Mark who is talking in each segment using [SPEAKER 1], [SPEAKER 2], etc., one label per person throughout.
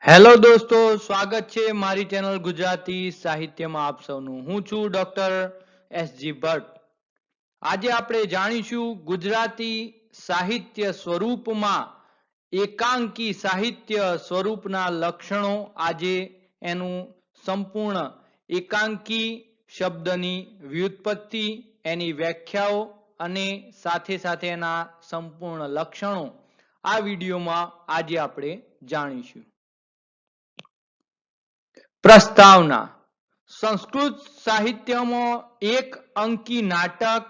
[SPEAKER 1] Hello દોસ્તો, સ્વાગત છે મારી ચેનલ ગુજરાતી સાહિત્યમાં આપ સૌનું. હું છું ડોક્ટર એસજી ભટ્ટ. આજે આપણે જાણીશું ગુજરાતી સાહિત્ય સ્વરૂપમાં એકાંકી સાહિત્ય સ્વરૂપના લક્ષણો. આજે એનું સંપૂર્ણ એકાંકી શબ્દની વ્યુત્પત્તિ, એની વ્યાખ્યાઓ અને સાથે સાથે એના સંપૂર્ણ લક્ષણો આ વિડીયોમાં આજે આપણે જાણીશું. પ્રસ્તાવના. સંસ્કૃત સાહિત્યમાં એક અંકી નાટક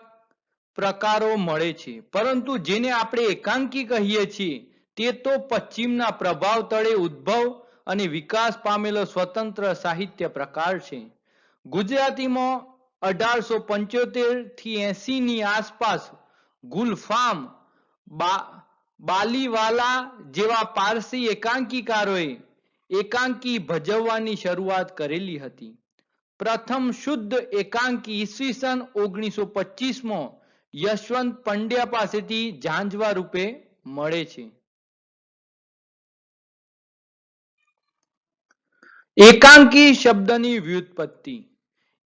[SPEAKER 1] પ્રકારો મળે છે, પરંતુ જેને આપણે એકાંકી કહીએ છીએ તે તો પશ્ચિમના પ્રભાવ તળે ઉદ્ભવ અને વિકાસ પામેલો સ્વતંત્ર સાહિત્ય પ્રકાર છે. ગુજરાતીમાં 1875 થી 80 ની આસપાસ ગુલફામ બાલીવાલા જેવા પારસી એકાંકીકારોએ એકાંકી ભજવવાની શરૂઆત કરેલી હતી. પ્રથમ શુદ્ધ એકાંકી ઈસવીસન 1925માં યશવંત પંડ્યા પાસેથી ઝાંઝવા રૂપે મળે છે. એકાંકી શબ્દની વ્યુત્પત્તિ.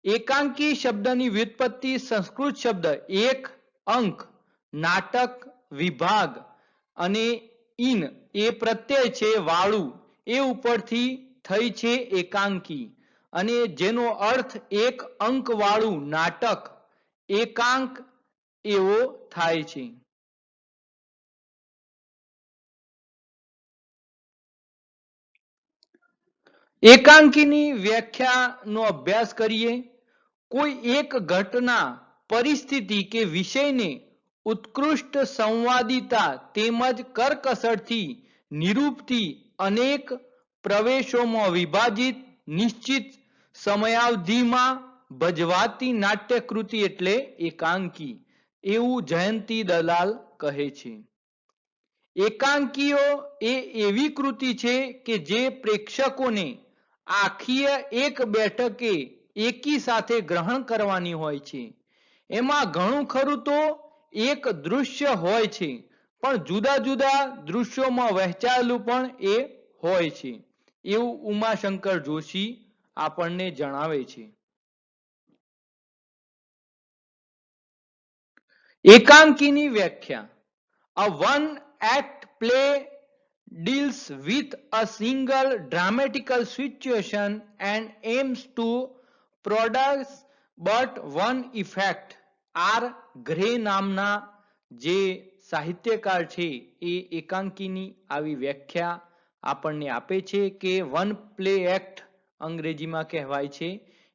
[SPEAKER 1] એકાંકી શબ્દની વ્યુત્પત્તિ સંસ્કૃત શબ્દ એક, અંક, નાટક, વિભાગ અને ઇન એ પ્રત્યય છે વાળું એ ઉપરથી થઈ છે એકાંકી, અને જેનો અર્થ એક અંક વાળું નાટક, એકાંક એવો થાય છે. એકાંકીની વ્યાખ્યાનો અભ્યાસ કરીએ. કોઈ એક ઘટના, પરિસ્થિતિ કે વિષયને ઉત્કૃષ્ટ સંવાદિતા તેમજ કરકસરથી નિરૂપતી અનેક પ્રવેશોમાં વિભાજિત નિશ્ચિત સમયાવધિમાં ભજવાતી નાટ્યકૃતિ એટલે એકાંકી, એવું જયંતી દલાલ કહે છે. એકાંકીઓ એ એવી કૃતિ છે કે જે પ્રેક્ષકોને આખીય એક બેઠકે એકી સાથે ગ્રહણ કરવાની હોય છે. એમાં ઘણું ખરું તો એક દૃશ્ય હોય છે, પણ જુદા જુદા દૃશ્યોમાં વહેંચાયેલું પણ એ હોય છે, એવું ઉમાશંકર જોશી આપણને જણાવે છે. એકાંકીની વ્યાખ્યા. A one act play deals with a single dramatical situation and aims to produce but one effect. R. Gray નામના જે સાહિત્યકાર છે એ એકાંકીની આવી વ્યાખ્યા આપણને આપે છે કે વન પ્લે એક્ટ અંગ્રેજીમાં કહેવાય છે.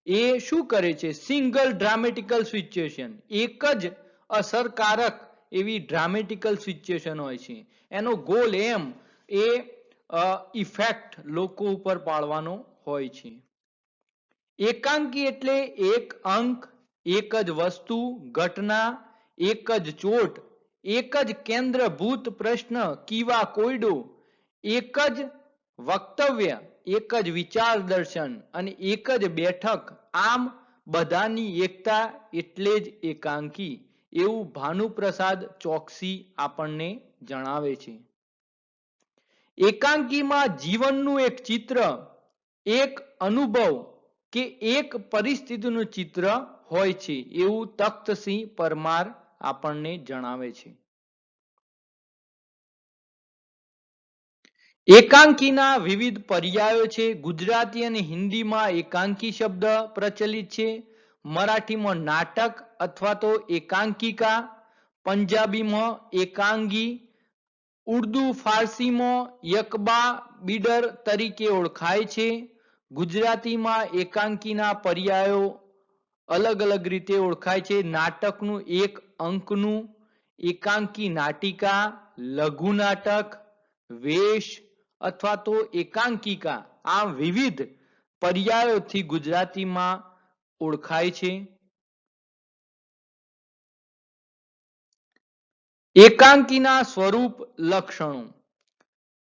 [SPEAKER 1] એ શું કરે છે? સિંગલ ડ્રામેટિકલ સિચ્યુએશન, એક જ અસરકારક એવી ડ્રામેટિકલ સિચ્યુએશન હોય છે. એનો ગોલ એમ એ ઇફેક્ટ લોકો ઉપર પાડવાનો હોય છે. એકાંકી એટલે એક અંક, એક જ વસ્તુ, ઘટના, એક જ ચોટ, એક જ કેન્દ્રભૂત પ્રશ્ન કીવા કોયડો, એક જ વક્તવ્ય, એક જ વિચાર દર્શન અને એક જ બેઠક, આમ બધાની એકતા એટલે જ એકાંકી, એવું ભાનુપ્રસાદ ચોકસી આપણને જણાવે છે. એકાંકીમાં જીવનનું એક ચિત્ર, એક અનુભવ કે એક પરિસ્થિતિનું ચિત્ર હોય છે, એવું તખ્તસિંહ પરમાર આપણને જણાવે છે. એકાંકીના વિવિધ પર્યાયો છે. ગુજરાતી અને હિન્દીમાં એકાંકી શબ્દ પ્રચલિત છે. મરાઠીમાં નાટક અથવા તો એકાંકિકા, પંજાબીમાં એકાંગી, ઉર્દુ ફારસીમાં યકબા બીડર તરીકે ઓળખાય છે. ગુજરાતીમાં એકાંકીના પર્યાયો અલગ અલગ રીતે ઓળખાય છે. નાટકનું એક અંકનું, એકાંકી નાટિકા, લઘુ નાટક, વેશ અથવા તો એકાંકિકા, આ વિવિધ પર્યાયોથી ગુજરાતીમાં ઓળખાય છે. એકાંકીના સ્વરૂપ લક્ષણો.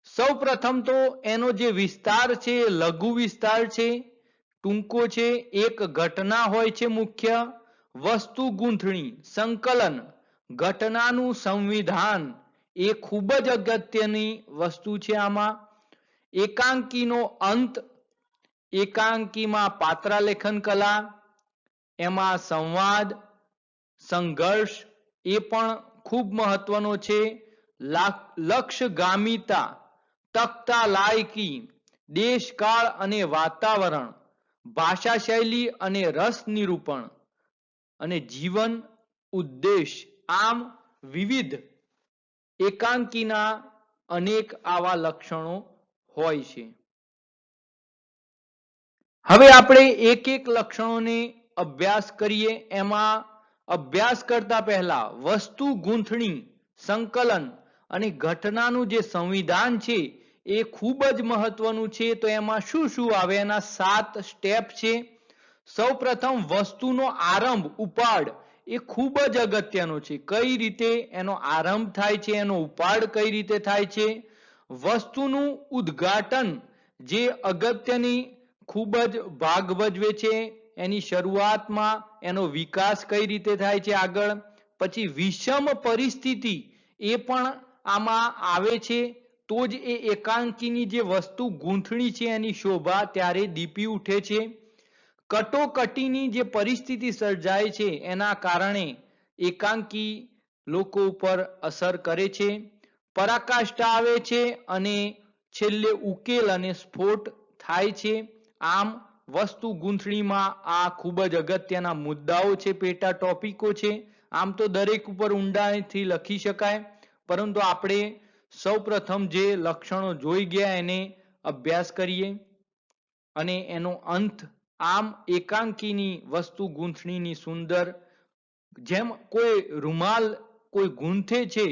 [SPEAKER 1] સૌ પ્રથમ તો એનો જે વિસ્તાર છે એ લઘુ વિસ્તાર છે, ટૂંકો છે. એક ઘટના હોય છે મુખ્ય, વસ્તુ ગૂંથણી, સંકલન, ઘટનાનું સંવિધાન એ ખૂબ જ અગત્યની વસ્તુ છે. આમાં એકાંકીનો અંત, એકાંકીમાં પાત્રાલેખન કલા, એમાં સંવાદ, સંઘર્ષ એ પણ ખૂબ મહત્વનો છે. લક્ષ્યગામિતા, તખ્તા લાયકી, દેશકાળ અને વાતાવરણ, ભાષા શૈલી અને રસ નિરૂપણ અને જીવન ઉદ્દેશ. આમ વિવિધ એકાંકીના અનેક આવા લક્ષણો હોય છે. હવે આપણે એક એક લક્ષણોને અભ્યાસ કરીએ. એમાં અભ્યાસ કરતા પહેલા વસ્તુ ગૂંથણી, સંકલન અને ઘટનાનું જે સંવિધાન છે એ ખૂબ જ મહત્વનું છે. તો એમાં શું શું આવે? એના 7 સ્ટેપ છે. સૌપ્રથમ વસ્તુનો આરંભ, ઉપાડ એ ખૂબ જ અગત્યનો છે. કઈ રીતે એનો આરંભ થાય છે, એનો ઉપાડ કઈ રીતે થાય છે. વસ્તુનું ઉદ્ઘાટન જે અગત્યની ખૂબ જ ભાગ ભજવે છે. એની શરૂઆતમાં એનો વિકાસ કઈ રીતે થાય છે આગળ. પછી વિષમ પરિસ્થિતિ એ પણ આમાં આવે છે. તો જ એ એકાંકીની જે વસ્તુ ગૂંથણી છે એની શોભા ત્યારે દીપી ઉઠે છે. કટોકટીની જે પરિસ્થિતિ સર્જાય છે એના કારણે એકાંકી લોકો ઉપર અસર કરે છે. પરાકાષ્ઠા આવે છે અને છેલ્લે ઉકેલ અને સ્ફોટ થાય છે. આમ વસ્તુ ગૂંથણીમાં આ ખૂબ જ અગત્યના મુદ્દાઓ છે, પેટા ટોપિકો છે. આમ તો દરેક ઉપર ઊંડાણથી લખી શકાય, પરંતુ આપણે સૌપ્રથમ જે લક્ષણો જોઈ ગયા એને અભ્યાસ કરીએ અને એનો અંત. આમ એકાંકીની વસ્તુ ગૂંથણીની સુંદર, જેમ કોઈ રૂમાલ કોઈ ગૂંથે છે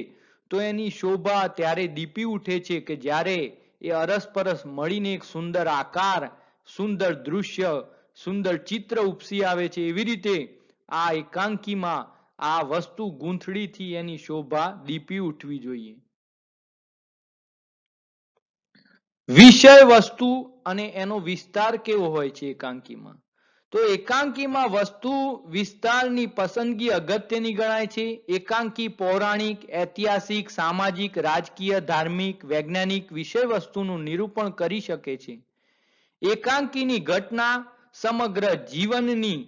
[SPEAKER 1] તો એની શોભા ત્યારે દીપી ઉઠે છે કે જ્યારે એ અરસપરસ મળીને એક સુંદર આકાર, સુંદર દૃશ્ય, સુંદર ચિત્ર ઉપસી આવે છે. એવી રીતે આ એકાંકીમાં આ વસ્તુ ગૂંથણીથી એની શોભા દીપી ઉઠવી જોઈએ. વિષય વસ્તુ અને એનો વિસ્તાર કેવો હોય છે એકાંકીમાં? તો એકાંકીમાં વસ્તુ વિસ્તારની પસંદગી અગત્યની ગણાય છે. એકાંકી પૌરાણિક, ઐતિહાસિક, સામાજિક, રાજકીય, ધાર્મિક, વૈજ્ઞાનિક વિષય વસ્તુનું નિરૂપણ કરી શકે છે. એકાંકીની ઘટના સમગ્ર જીવનની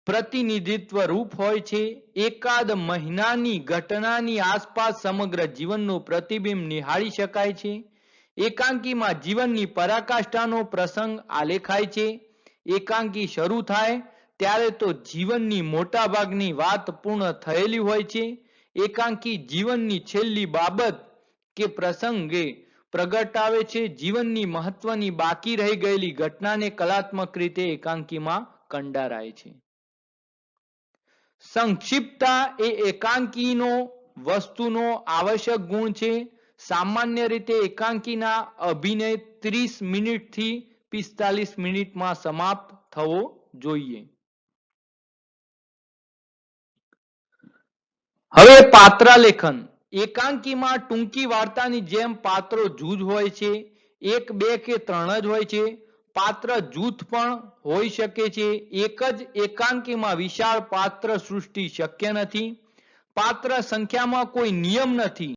[SPEAKER 1] પ્રતિનિધિત્વ રૂપ હોય છે. એકાદ મહિનાની ઘટનાની આસપાસ સમગ્ર જીવનનું પ્રતિબિંબ નિહાળી શકાય છે. એકાંકીમાં જીવનની પરાકાષ્ઠાનો પ્રસંગ આલેખાય છે. એકાંકી શરૂ થાય ત્યારે તો જીવનની મોટા ભાગની વાત પૂર્ણ થયેલી હોય છે. એકાંકી જીવનની છેલ્લી બાબત કે પ્રસંગે પ્રગટાવે છે. જીવનની મહત્વની બાકી રહી ગયેલી ઘટનાને કલાત્મક રીતે એકાંકીમાં કંડારાય છે. સંક્ષિપ્તતા એ એકાંકીનો વસ્તુનો આવશ્યક ગુણ છે. સામાન્ય રીતે એકાંકીના અભિનય 30 મિનિટથી 45 મિનિટમાં સમાપ્ત થવો જોઈએ. હવે પાત્રાલેખન. એકાંકીમાં ટૂંકી વાર્તાની જેમ પાત્રો જૂજ હોય છે. 1, 2 કે 3 જ હોય છે. પાત્ર જૂથ પણ હોઈ શકે છે. એક જ એકાંકીમાં વિશાળ પાત્ર સૃષ્ટિ શક્ય નથી. પાત્ર સંખ્યામાં કોઈ નિયમ નથી.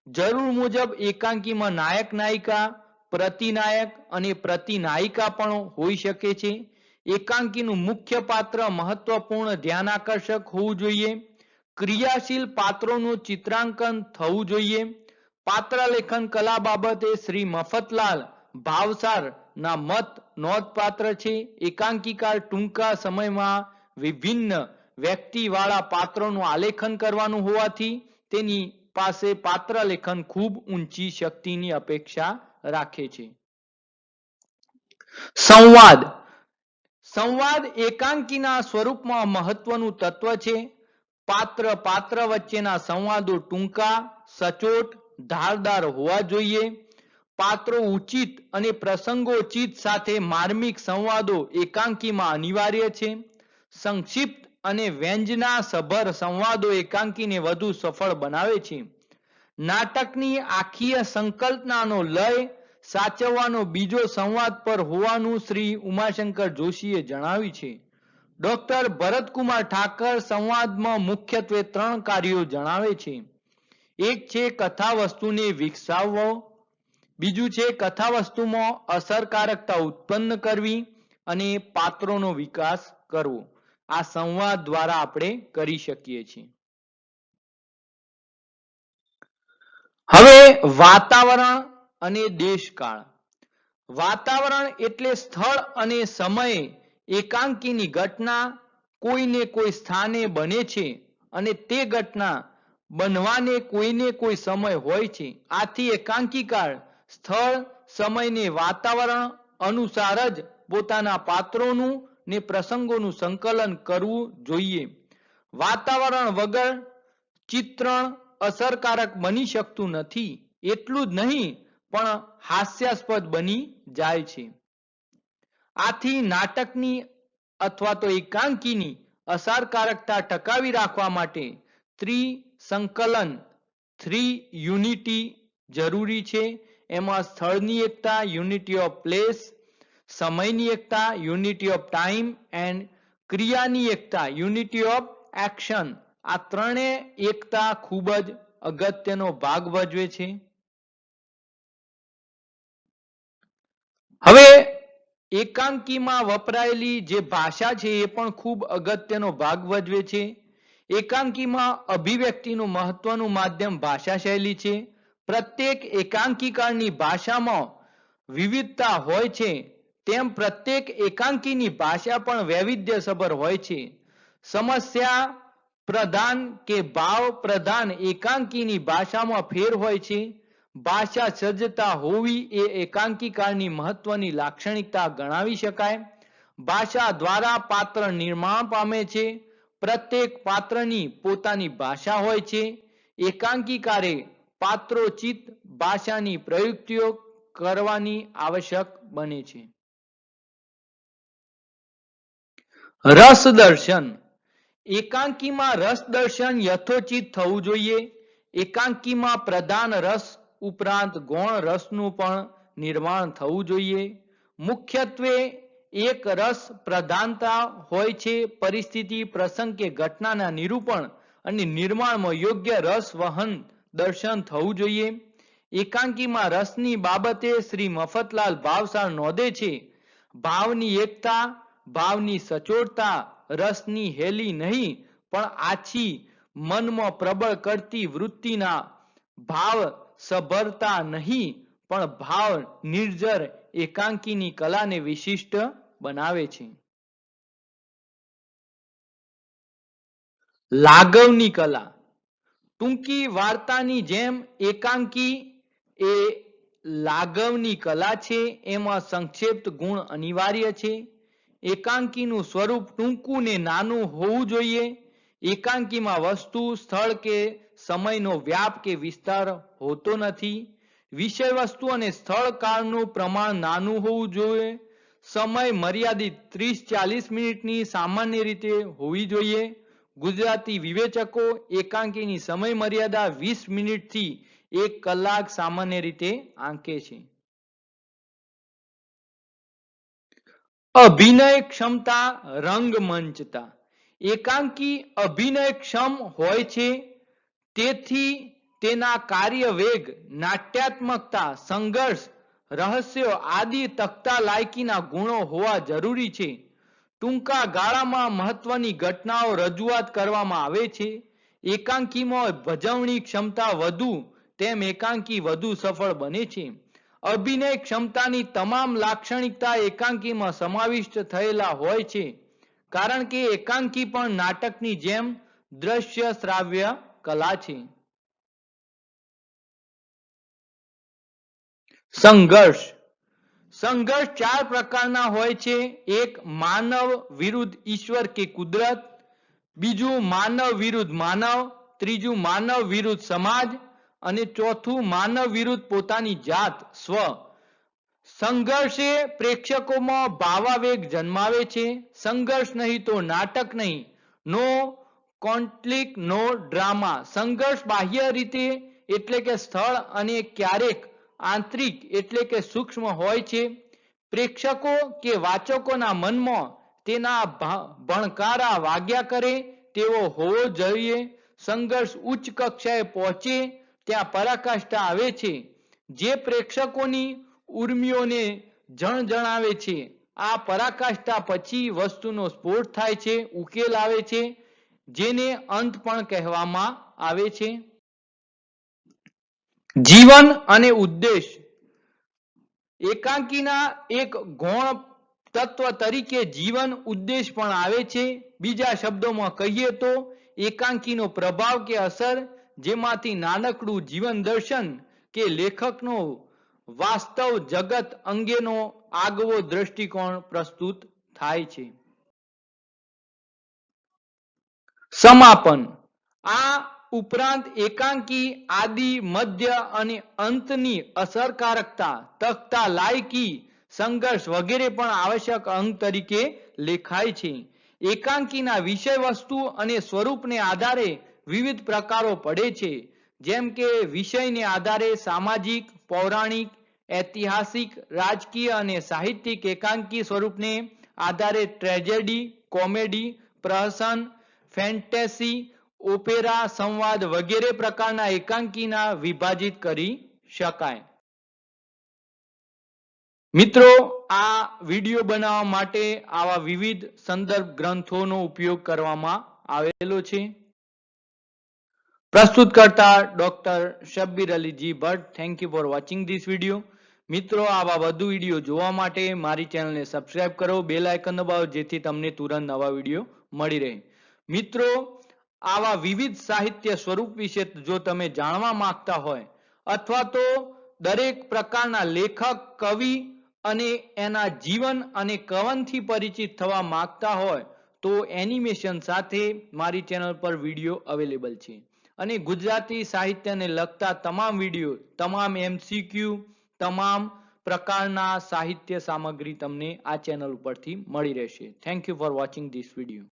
[SPEAKER 1] જરૂર મુજબ એકાંકીમાં નાયક નાયિકા, પ્રતિનાયક અને પ્રતિનાયિકા પણ હોઈ શકે છે. એકાંકીનું મુખ્ય પાત્ર મહત્વપૂર્ણ, ધ્યાનાકર્ષક હોવું જોઈએ. ક્રિયાશીલ પાત્રોનું ચિત્રાંકન થવું જોઈએ. પાત્રલેખન કલા બાબતે શ્રી મફતલાલ ભાવસાર ના મત નોંધપાત્ર છે. એકાંકીકાર ટૂંકા સમયમાં વિભિન્ન વ્યક્તિવાળા પાત્રોનું આલેખન કરવાનું હોવાથી તેની પાસે પાત્રલેખન ખૂબ ઊંચી શક્તિની અપેક્ષા રાખે છે. સંવાદ. સંવાદ એકાંકીના સ્વરૂપમાં મહત્વનું તત્વ છે. પાત્ર વચ્ચેના સંવાદો ટૂંકા, સચોટ, ધારદાર હોવા જોઈએ. પાત્રો ઉચિત અને પ્રસંગોચિત સાથે માર્મિક સંવાદો એકાંકીમાં અનિવાર્ય છે. સંક્ષિપ્ત અને વ્યંજનાસભર સંવાદો એકાંકીને વધુ સફળ બનાવે છે. નાટકની આખીય સંકલ્પનાનો લય સાચવવાનો બીજો સંવાદ પર હોવાનું શ્રી ઉમાશંકર જોશીએ જણાવ્યું છે. ડોક્ટર ભરતકુમાર ઠાકર સંવાદમાં મુખ્યત્વે 3 કાર્યો જણાવે છે. એક છે કથા વસ્તુને વિકસાવવો, બીજું છે કથા વસ્તુમાં અસરકારકતા ઉત્પન્ન કરવી અને પાત્રોનો વિકાસ કરવો. આ સંવાદ દ્વારા આપણે કરી શકીએ છીએ. હવે વાતાવરણ અને દેશકાળ. વાતાવરણ એટલે સ્થળ અને સમયે એકાંકીની ઘટના કોઈને કોઈ સ્થાને બને છે અને તે ઘટના બનવાને કોઈને કોઈ સમય હોય છે. આથી એકાંકીકાર સ્થળ સમયને વાતાવરણ અનુસાર જ પોતાના પાત્રોનું ને પ્રસંગોનું સંકલન કરવું જોઈએ. વાતાવરણ વગર ચિત્રણ અસરકારક બની શકતું નથી. એટલું જ નહીં પણ હાસ્યાસ્પદ બની જાય છે. આથી નાટકની અથવા તો એકાંકીની અસરકારકતા ટકાવી રાખવા માટે ત્રિસંકલન યુનિટી જરૂરી છે. એમાં સ્થળની એકતા યુનિટી ઓફ પ્લેસ, સમયની એકતા યુનિટી ઓફ ટાઈમ એન્ડ ક્રિયાની એકતા યુનિટી ઓફ એક્શન. આ ત્રણે એકતા ખૂબ જ અગત્યનો ભાગ ભજવે છે. હવે એકાંકીમાં વપરાયેલી જે ભાષા છે એ પણ ખૂબ અગત્યનો ભાગ ભજવે છે. એકાંકીમાં અભિવ્યક્તિનું મહત્વનું માધ્યમ ભાષા શૈલી છે. પ્રત્યેક એકાંકીકારની ભાષામાં વિવિધતા હોય છે તેમ પ્રત્યેક એકાંકીની ભાષા પણ વૈવિધ્યસભર હોય છે. સમસ્યા પ્રધાન કે ભાવ પ્રધાન એકાંકીની ભાષામાં ફેર હોય છે. ભાષા સજ્જતા હોવી એ એકાંકીકારની મહત્વની લાક્ષણિકતા ગણાવી શકાય. ભાષા દ્વારા પાત્ર નિર્માણ પામે છે. પ્રત્યેક પાત્રની પોતાની ભાષા હોય છે. એકાંકીકારે પાત્રોચિત ભાષાની પ્રયુક્તિઓ કરવાની આવશ્યક બને છે. રસ દર્શન. એકાંકીમાં રસ દર્શન યથોચિત થવું જોઈએ. એકાંકીમાં પ્રધાન રસ ઉપરાંત ગૌણ રસનું પણ નિર્માણ થવું જોઈએ. મુખ્યત્વે એક રસ પ્રધાનતા હોય છે. પરિસ્થિતિ, પ્રસંગ કે ઘટનાના નિરૂપણ અને નિર્માણમાં યોગ્ય રસ વહન દર્શન થવું જોઈએ. એકાંકીમાં રસની બાબતે શ્રી મફતલાલ ભાવસાર નોંધે છે, ભાવની એકતા, ભાવની સચોટતા, રસની હેલી નહીં પણ આછી મનમાં પ્રબળ કરતી વૃત્તિના ભાવ સભરતા નહીં પણ ભાવ નિર્જર એકાંકીની કલાને વિશિષ્ટ બનાવે છે. લાગવની કલા. ટૂંકી વાર્તાની જેમ એકાંકી એ લાગવની કલા છે. એમાં સંક્ષિપ્ત ગુણ અનિવાર્ય છે. એકાંકીનું સ્વરૂપ ટૂંકું ને નાનું હોવું જોઈએ. એકાંકીમાં વસ્તુ, સ્થળ કે સમયનો વ્યાપ કે વિસ્તાર હોતો નથી. વિષય વસ્તુ અને સ્થળ કાળનું પ્રમાણ નાનું હોવું જોઈએ. સમય મર્યાદિત 30-40 મિનિટની સામાન્ય રીતે હોવી જોઈએ. ગુજરાતી વિવેચકો એકાંકીની સમય મર્યાદા 20 મિનિટથી 1 કલાક સામાન્ય રીતે આંકે છે. અભિનય ક્ષમતા રંગમંચતા. એકાંકી અભિનયક્ષમ હોય છે. તેથી તેના કાર્ય વેગ, નાટ્યાત્મકતા, સંઘર્ષ, રહસ્યો આદિ તખતા લાયકીના ગુણો હોવા જરૂરી છે. ટૂંકા ગાળામાં મહત્વની ઘટનાઓ રજૂઆત કરવામાં આવે છે. એકાંકીમાં ભજવણી ક્ષમતા વધુ તેમ એકાંકી વધુ સફળ બને છે. અભિનય ક્ષમતાની તમામ લાક્ષણિકતા એકાંકીમાં સમાવિષ્ટ થયેલા હોય છે. કારણ કે એકાંકી પણ નાટકની જેમ દ્રશ્ય શ્રાવ્ય કલા છે. સંઘર્ષ. સંઘર્ષ 4 પ્રકારના હોય છે. એક, માનવ વિરુદ્ધ ઈશ્વર કે કુદરત. બીજું, માનવ વિરુદ્ધ માનવ. ત્રીજું, માનવ વિરુદ્ધ સમાજ. અને ચોથું, માનવ વિરુદ્ધ પોતાની જાત, સ્વ. સંઘર્ષે પ્રેક્ષકોમાં ભાવાવેગ જન્માવે છે. સંઘર્ષ નહીં તો નાટક નહીં. નો કોન્ફ્લિક્ટ નો ડ્રામા. સંઘર્ષ બાહ્ય રીતે એટલે કે સ્થળ અને ક્યારેક આંતરિક એટલે કે સૂક્ષ્મ હોય છે. પ્રેક્ષકો કે વાચકોના મનમાં તેના ભણકારા વાગ્યા કરે તેવો હોવો જોઈએ. સંઘર્ષ ઉચ્ચ કક્ષાએ પહોંચે ત્યાં પરાકાષ્ઠા આવે છે. જે પ્રેક્ષકોની ઉર્મિઓને જણાવે છે. આ પરાકાષ્ઠા પછી વસ્તુનો સ્ફોટ થાય છે, ઉકેલ આવે છે, જેને અંત પણ કહેવામાં આવે છે. જીવન અને ઉદ્દેશ. એકાંકીના એક ગૌણ તત્વ તરીકે જીવન ઉદ્દેશ પણ આવે છે. બીજા શબ્દોમાં કહીએ તો એકાંકીનો પ્રભાવ કે અસર, જેમાંથી નાનકડું જીવન દર્શન કે લેખકનો વાસ્તવ જગત અંગેનો આગવો દ્રષ્ટિકોણ પ્રસ્તુત થાય છે. સમાપન. આ ઉપરાંત એકાંકી આદિ, મધ્ય અને અંતની અસરકારકતા, તખ્તા, લાયકી, સંઘર્ષ વગેરે પણ આવશ્યક અંગ તરીકે લેખાય છે. એકાંકીના વિષય વસ્તુ અને સ્વરૂપને આધારે વિવિધ પ્રકારો પડે છે. જેમ કે વિષયને આધારે સામાજિક, પૌરાણિક, ઐતિહાસિક, રાજકીય અને સાહિત્યિક. એકાંકી સ્વરૂપને આધારે ટ્રેજેડી, કોમેડી, પ્રહસન, ફેન્ટેસી, ઓપેરા, સંવાદ વગેરે પ્રકારના એકાંકીના વિભાજિત કરી શકાય. મિત્રો, આ વિડીયો બનાવવા માટે આવા વિવિધ સંદર્ભ ગ્રંથોનો ઉપયોગ કરવામાં આવેલો છે. પ્રસ્તુત કરતા doctor Shabbir Ali ji Bhatt. Thank you for watching this video. મિત્રો, આવા વધુ વિડીયો જોવા માટે મારી ચેનલને સબસ્ક્રાઇબ કરો, બેલ આઇકન દબાવો, જેથી તમને તુરંત નવા વિડીયો મળી રહે. મિત્રો, આવા વિવિધ સાહિત્ય સ્વરૂપ વિશે જો તમે જાણવા માંગતા હોય, અથવા તો દરેક પ્રકારના લેખક, કવિ અને એના જીવન અને કવનથી પરિચિત થવા માંગતા હોય, તો એનિમેશન સાથે મારી ચેનલ પર વિડીયો અવેલેબલ છે. અને ગુજરાતી સાહિત્યને લગતા તમામ વિડીયો, તમામ MCQ, તમામ પ્રકારના સાહિત્ય સામગ્રી તમને આ ચેનલ ઉપરથી મળી રહેશે. Thank you for watching this video.